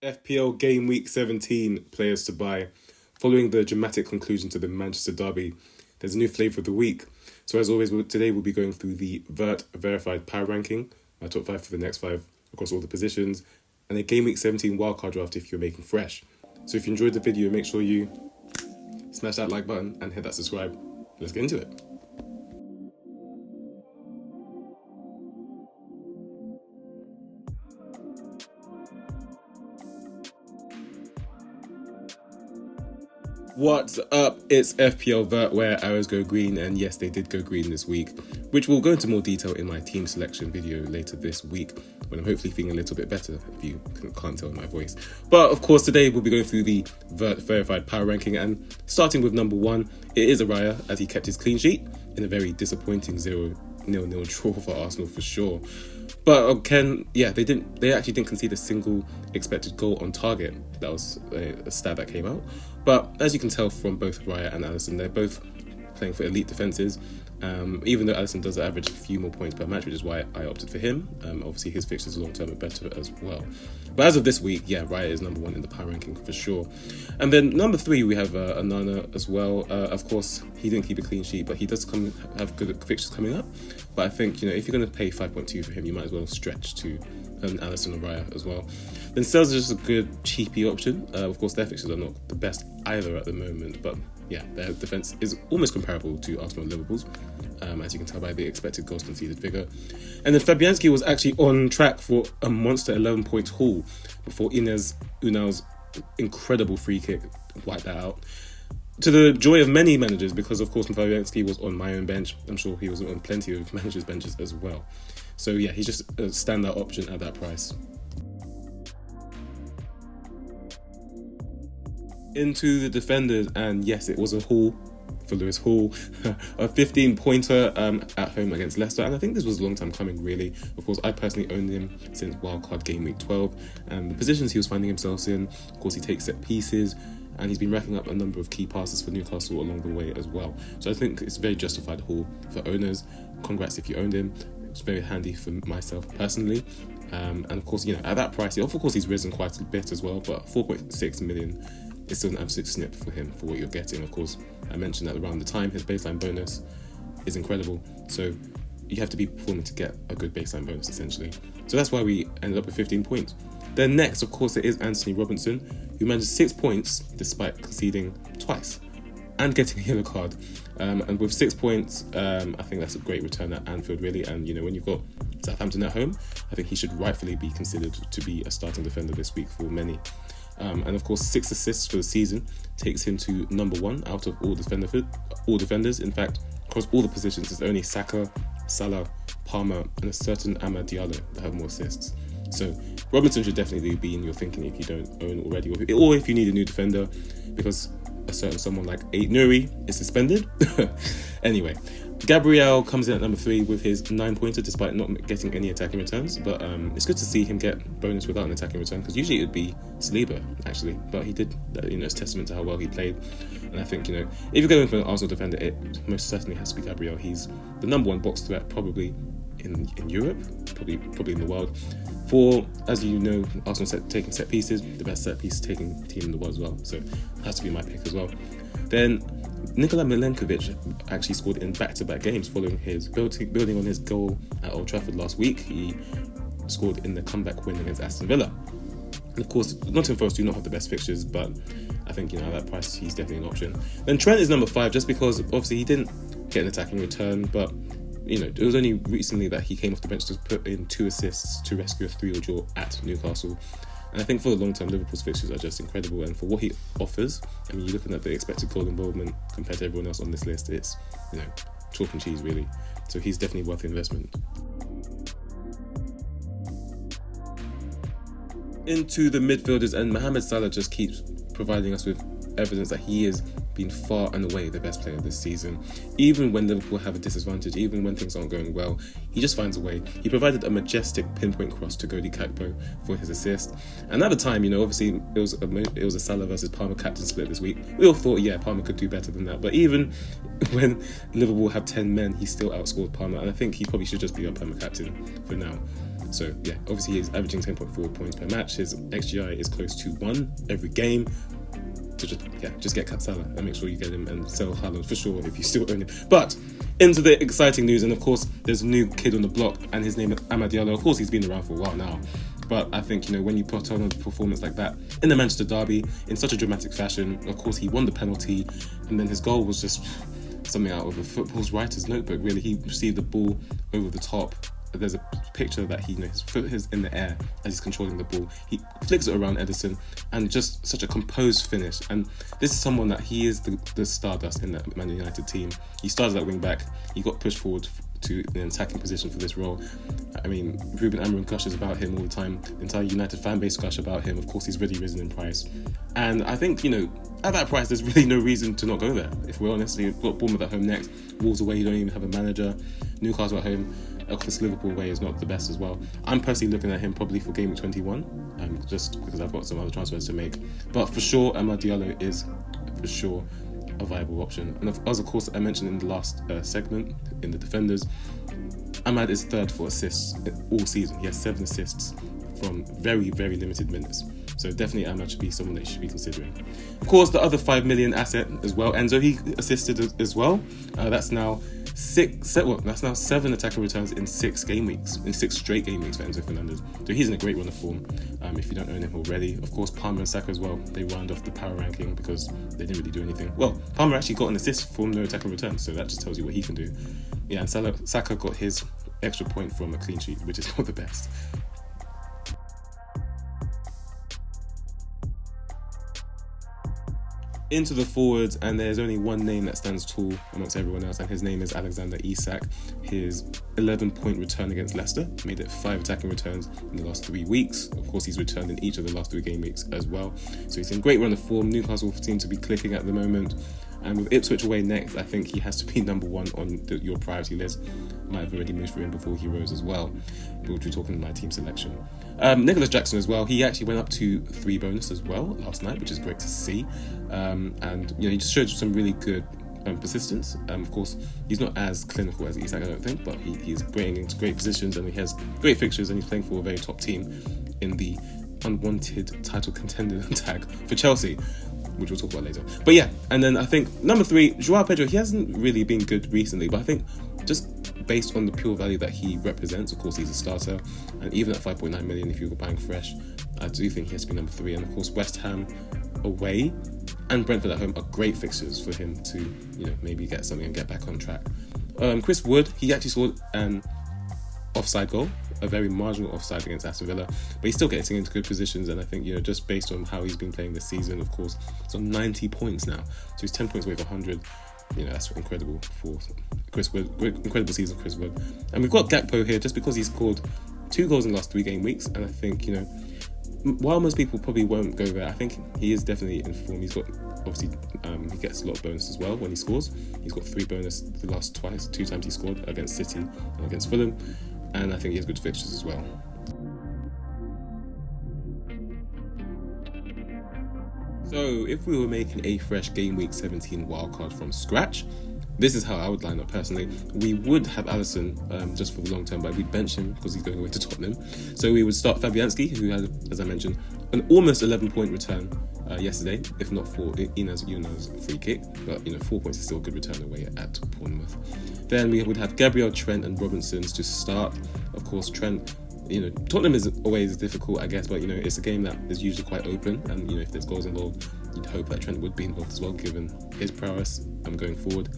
FPL Game Week 17 players to buy. Following the dramatic conclusion to the Manchester derby, there's a new flavour of the week. So as always, today we'll be going through the verified power ranking, my top 5 for the next 5 across all the positions, and a Game Week 17 wildcard draft if you're making fresh. So if you enjoyed the video, make sure you smash that like button and hit that subscribe. Let's get into it. What's up? It's FPL Vert where arrows go green, and yes, they did go green this week, which we'll go into more detail in my team selection video later this week when I'm hopefully feeling a little bit better, if you can't tell in my voice. But of course, today we'll be going through the Vert verified power ranking, and starting with number 1, it is Araya, as he kept his clean sheet in a very disappointing 0-0 draw for Arsenal for sure. But they actually didn't concede a single expected goal on target. That was a stat that came out. But as you can tell from both Raya and Alisson, they're both playing for elite defences. Even though Alisson does average a few more points per match, which is why I opted for him. Obviously, his fixtures long term are better as well. But as of this week, Raya is number 1 in the power ranking for sure. And then number 3, we have Anana as well. Of course, he didn't keep a clean sheet, but he does have good fixtures coming up. But I think, if you're going to pay 5.2 for him, you might as well stretch to Alisson and Raya as well. Then Sales is just a good cheapy option. Of course, their fixtures are not the best either at the moment, but their defence is almost comparable to Arsenal and Liverpool's, as you can tell by the expected goals conceded figure. And then Fabianski was actually on track for a monster 11-point haul before Inez Unal's incredible free kick wiped that out. To the joy of many managers, because of course Fabianski was on my own bench. I'm sure he was on plenty of managers' benches as well. So he's just a standout option at that price. Into the defenders, and yes, it was a haul for Lewis Hall, a 15-pointer at home against Leicester, and I think this was a long time coming really. Of course, I personally owned him since wildcard game week 12, and the positions he was finding himself in, of course he takes set pieces, and he's been racking up a number of key passes for Newcastle along the way as well. So I think it's a very justified haul for owners. Congrats if you owned him. It's very handy for myself personally. And of course, at that price, of course he's risen quite a bit as well, but 4.6 million is still an absolute snip for him for what you're getting. Of course, I mentioned that around the time his baseline bonus is incredible, so you have to be performing to get a good baseline bonus essentially. So that's why we ended up with 15 points. Then next, of course, it is Anthony Robinson, who managed 6 points despite conceding twice and getting a yellow card. And with 6 points, I think that's a great return at Anfield really. And when you've got Southampton at home, I think he should rightfully be considered to be a starting defender this week for many. And of course, 6 assists for the season takes him to number 1 out of all defenders. In fact, across all the positions, there's only Saka, Salah, Palmer, and a certain AMAD-NESS that have more assists. So Robinson should definitely be in your thinking if you don't own already, or if you need a new defender, because a certain someone like Nuri is suspended. Anyway, Gabriel comes in at number 3 with his 9-pointer despite not getting any attacking returns, but it's good to see him get bonus without an attacking return, because usually it would be Saliba actually, but he did. It's testament to how well he played. And I think if you're going for an Arsenal defender, it most certainly has to be Gabriel. He's the number 1 box threat probably in Europe, probably in the world. For, as you know, Arsenal taking set pieces, the best set piece taking team in the world as well. So it has to be my pick as well. Then Nikola Milenkovic actually scored in back-to-back games following his building on his goal at Old Trafford last week. He scored in the comeback win against Aston Villa. And of course, Nottingham Forest do not have the best fixtures, but I think at that price he's definitely an option. Then Trent is number 5, just because obviously he didn't get an attacking return, but it was only recently that he came off the bench to put in 2 assists to rescue a 3-0 draw at Newcastle. And I think for the long term, Liverpool's fixtures are just incredible, and for what he offers, you're looking at the expected goal involvement compared to everyone else on this list, it's chalk and cheese really. So he's definitely worth the investment. Into the midfielders, and Mohamed Salah just keeps providing us with evidence that he is been far and away the best player this season. Even when Liverpool have a disadvantage, even when things aren't going well, he just finds a way. He provided a majestic pinpoint cross to Cody Gakpo for his assist. And at the time, obviously it was a Salah versus Palmer captain split this week. We all thought, Palmer could do better than that. But even when Liverpool have 10 men, he still outscored Palmer. And I think he probably should just be our Palmer captain for now. So yeah, obviously he's averaging 10.4 points per match. His XGI is close to 1 every game. So just get Salah and make sure you get him, and sell Haaland for sure if you still own him. But into the exciting news, and of course there's a new kid on the block, and his name is AMAD-NESS. Of course he's been around for a while now, but I think, when you put on a performance like that in the Manchester derby in such a dramatic fashion, of course he won the penalty, and then his goal was just something out of a football's writer's notebook. Really, he received the ball over the top. There's a picture that his foot is in the air as he's controlling the ball. He flicks it around Ederson, and just such a composed finish. And this is someone that he is the stardust in that Man United team. He started at wing back. He got pushed forward to an attacking position for this role. I mean, Ruben Amorim gushes about him all the time. The entire United fan base gush about him. Of course, he's really risen in price. And I think, at that price, there's really no reason to not go there. If we're honest, you've got Bournemouth at home next. Wolves away, you don't even have a manager. Newcastle at home. Of course, Liverpool away is not the best as well. I'm personally looking at him probably for gameweek 21, just because I've got some other transfers to make. But for sure, AMAD Diallo is for sure a viable option. And of course, I mentioned in the last segment in the defenders, AMAD is third for assists all season. He has 7 assists from very, very limited minutes. So definitely AMAD should be someone that you should be considering. Of course, the other 5 million asset as well, Enzo, he assisted as well. That's now 7 attacking returns in 6 game weeks, in 6 straight game weeks for Enzo Fernandez. So he's in a great run of form. If you don't own him already, of course, Palmer and Saka as well. They round off the power ranking because they didn't really do anything. Well, Palmer actually got an assist from no attacking returns, so that just tells you what he can do. Yeah, and Saka got his extra point from a clean sheet, which is not the best. Into the forwards, and there's only one name that stands tall amongst everyone else, and his name is Alexander Isak. His 11-point return against Leicester made it 5 attacking returns in the last 3 weeks. Of course, he's returned in each of the last 3 game weeks as well. So he's in great run of form. Newcastle seem to be clicking at the moment. And with Ipswich away next, I think he has to be number 1 on your priority list. Might have already moved for him before he rose as well. We'll be talking about my team selection. Nicholas Jackson as well. He actually went up to 3 bonus as well last night, which is great to see. And he just showed some really good persistence. Of course, he's not as clinical as Isak, I don't think, but he's getting into great positions, and he has great fixtures, and he's playing for a very top team in the unwanted title contender tag for Chelsea, which we'll talk about later. But yeah, and then I think number 3, Joao Pedro. He hasn't really been good recently, but I think just based on the pure value that he represents, of course he's a starter, and even at 5.9 million if you're buying fresh, I do think he has to be number 3. And of course, West Ham away and Brentford at home are great fixtures for him to maybe get something and get back on track. Chris Wood, he actually scored an offside goal, a very marginal offside against Aston Villa, but he's still getting into good positions, and I think just based on how he's been playing this season, of course, it's on 90 points now, so he's 10 points away from 100. That's incredible for Chris Wood. Incredible season for Chris Wood. And we've got Gakpo here just because he scored 2 goals in the last 3 game weeks, and I think while most people probably won't go there, I think he is definitely in form. He's got, obviously, he gets a lot of bonus as well when he scores. He's got 3 bonus the last 2 times he scored against City and against Fulham, and I think he has good fixtures as well. So if we were making a fresh Game Week 17 wildcard from scratch, this is how I would line up personally. We would have Alisson just for the long term, but we'd bench him because he's going away to Tottenham. So we would start Fabianski, who had, as I mentioned, an almost 11-point return yesterday, if not for Inez free kick. But 4 points is still a good return away at Bournemouth. Then we would have Gabriel, Trent, and Robinson to start. Of course, Trent. Tottenham is always difficult, I guess, but it's a game that is usually quite open, and if there's goals involved, you'd hope that Trent would be involved as well, given his prowess going forward.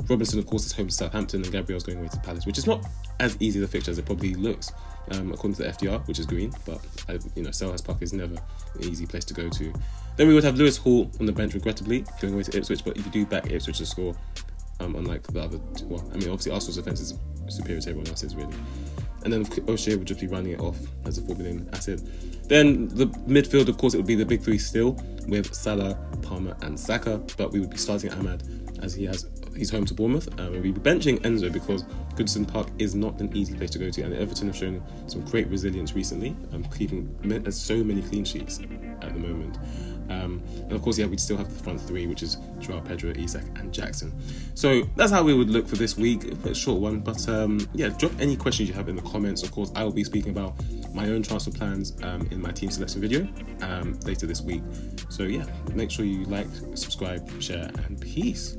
Robinson, of course, is home to Southampton, and Gabriel's going away to Palace, which is not as easy a fixture as it probably looks, according to the FDR, which is green, but Selhurst Park is never an easy place to go to. Then we would have Lewis Hall on the bench, regrettably, going away to Ipswich, but if you do back Ipswich to score, unlike the other two, obviously Arsenal's defence is superior to everyone else's, really. And then O'Shea would just be running it off as a 4 million asset. Then the midfield, of course, it would be the big 3 still, with Salah, Palmer, and Saka. But we would be starting Ahmad as he's home to Bournemouth. And we'd be benching Enzo because Goodison Park is not an easy place to go to, and Everton have shown some great resilience recently. Cleveland has so many clean sheets at the moment. And of course, yeah, we'd still have the front three, which is Joao Pedro, Isak and Jackson. So that's how we would look for this week. A short one, but yeah, drop any questions you have in the comments. Of course, I will be speaking about my own transfer plans in my team selection video later this week. So yeah, make sure you like, subscribe, share, and peace.